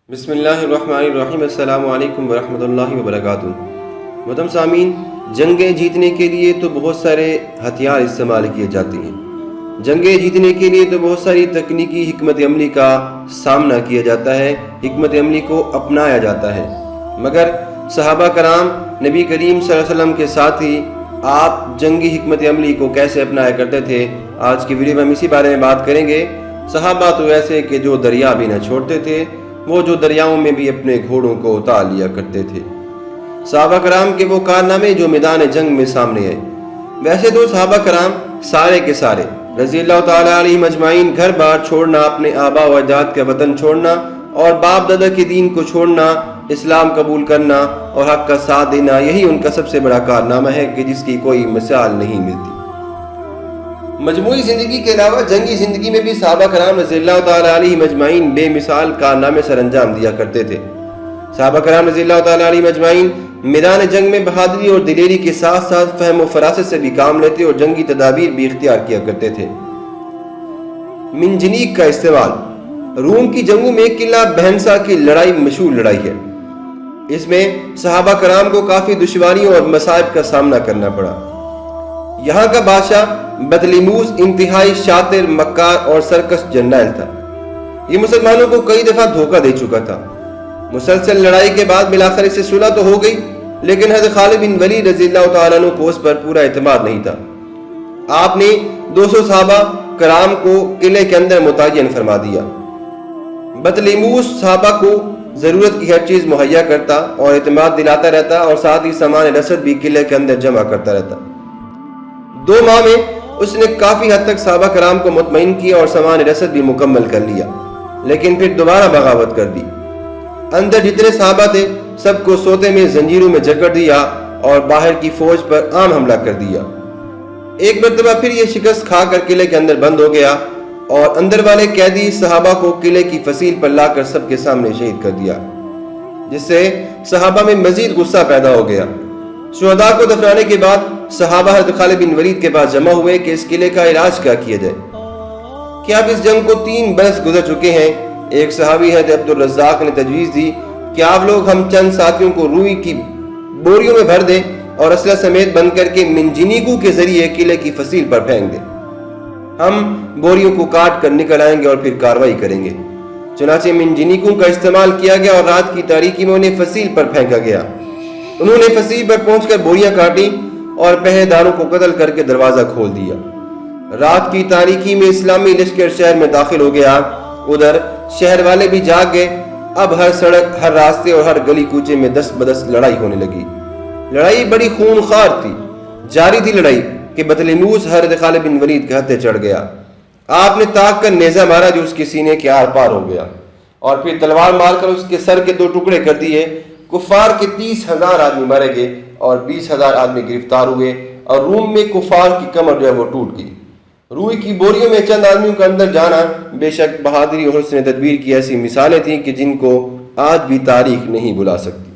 بسم اللہ الرحمن الرحیم۔ السلام علیکم ورحمۃ اللہ وبرکاتہ۔ محترم سامعین، جنگیں جیتنے کے لیے تو بہت سارے ہتھیار استعمال کیے جاتے ہیں۔ جنگیں جیتنے کے لیے تو بہت ساری تکنیکی حکمت عملی کا سامنا کیا جاتا ہے، حکمت عملی کو اپنایا جاتا ہے، مگر صحابہ کرام نبی کریم صلی اللہ علیہ وسلم کے ساتھ ہی آپ جنگی حکمت عملی کو کیسے اپنایا کرتے تھے، آج کی ویڈیو میں ہم اسی بارے میں بات کریں گے۔ صحابہ تو ایسے کہ جو دریا بھی نہ چھوڑتے تھے، وہ جو دریاؤں میں بھی اپنے گھوڑوں کو اتار لیا کرتے تھے۔ صحابہ کرام کے وہ کارنامے جو میدان جنگ میں سامنے آئے۔ ویسے تو صحابہ کرام سارے کے سارے رضی اللہ تعالیٰ علیہ مجمعین گھر بار چھوڑنا، اپنے آبا و اجداد کا وطن چھوڑنا اور باپ دادا کے دین کو چھوڑنا، اسلام قبول کرنا اور حق کا ساتھ دینا، یہی ان کا سب سے بڑا کارنامہ ہے کہ جس کی کوئی مثال نہیں ملتی۔ مجموعی زندگی کے علاوہ جنگی زندگی میں بھی صحابہ کرام رضی اللہ تعالیٰ علیہ مجمعین بے مثال کارنامے سر انجام دیا کرتے تھے۔ صحابہ کرام رضی اللہ تعالیٰ علیہ مجمعین میدان جنگ میں بہادری اور دلیری کے ساتھ ساتھ فہم و فراست سے بھی کام لیتے اور جنگی تدابیر بھی اختیار کیا کرتے تھے۔ منجنیق کا استعمال۔ روم کی جنگوں میں قلعہ بہنسا کی لڑائی مشہور لڑائی ہے۔ اس میں صحابہ کرام کو کافی دشواریوں اور مصائب کا سامنا کرنا پڑا۔ یہاں کا بادشاہ بطلیموس انتہائی شاطر، مکار اور سرکش جرنیل تھا۔ یہ مسلمانوں کو کئی دفعہ دھوکہ دے چکا تھا۔ مسلسل لڑائی کے بعد بالآخر اس سے صلح تو ہو گئی، لیکن حضرت خالد بن ولید رضی اللہ تعالیٰ عنہ کو اس پر پورا اعتماد نہیں تھا۔ آپ نے 200 صحابہ کرام کو قلعے کے اندر متعین فرما دیا۔ بطلیموس صحابہ کو ضرورت کی ہر چیز مہیا کرتا اور اعتماد دلاتا رہتا اور ساتھ ہی سامان رسد بھی قلعے کے اندر جمع کرتا رہتا۔ 2 ماہ میں اس نے کافی حد تک صحابہ کرام کو مطمئن کیا اور سامان رسد بھی مکمل کر لیا، لیکن پھر دوبارہ بغاوت کر دی۔ اندر جتنے صحابہ تھے سب کو سوتے میں زنجیروں میں جکڑ دیا اور باہر کی فوج پر عام حملہ کر دیا۔ ایک مرتبہ پھر یہ شکست کھا کر قلعے کے اندر بند ہو گیا اور اندر والے قیدی صحابہ کو قلعے کی فصیل پر لا کر سب کے سامنے شہید کر دیا، جس سے صحابہ میں مزید غصہ پیدا ہو گیا۔ شہداء کو دفنانے کے بعد صحابہ حضرت خالد بن ولید کے پاس جمع ہوئے کہ اس قلعے کا علاج کیا جائے کہ اب اس جنگ کو 3 برس گزر چکے ہیں۔ ایک صحابی حضرت عبد الرزاق نے تجویز دی کہ آپ لوگ ہم چند ساتھیوں کو روئی کی بوریوں میں بھر دیں اور اسلحہ سمیت بند کر کے منجنیقوں کے ذریعے قلعے کی فصیل پر پھینک دیں۔ ہم بوریوں کو کاٹ کر نکل آئیں گے اور پھر کارروائی کریں گے۔ چنانچہ منجنیقوں کا استعمال کیا گیا اور رات کی تاریکی میں انہیں فصیل پر پھینکا گیا۔ انہوں نے فصیل پر پہنچ کر بوریاں کاٹی اور پہرے داروں کو قتل کر کے دروازہ کھول دیا۔ رات کی تاریکی میں اسلامی لشکر شہر میں داخل ہو گیا۔ ادھر شہر والے بھی جاگ گئے۔ اب ہر سڑک، ہر راستے اور ہر گلی کوچے میں دست بدست لڑائی ہونے لگی۔ لڑائی بڑی خونخوار تھی۔ جاری تھی لڑائی کہ بطلیموس حضرت خالد بن ولید کے ہتھے چڑھ گیا۔ آپ نے طاق کر نیزہ مارا جو اس کے سینے کے آر پار ہو گیا اور پھر تلوار مار کر اس کے سر کے 2 ٹکڑے کر دیے۔ کفار کے 30,000 آدمی مارے گئے اور 20,000 آدمی گرفتار ہوئے اور روم میں کفار کی کمر جو ہے وہ ٹوٹ گئی۔ روئی کی بوریوں میں چند آدمیوں کا اندر جانا بے شک بہادری اور حسن تدبیر کی ایسی مثالیں تھیں کہ جن کو آج بھی تاریخ نہیں بھلا سکتی۔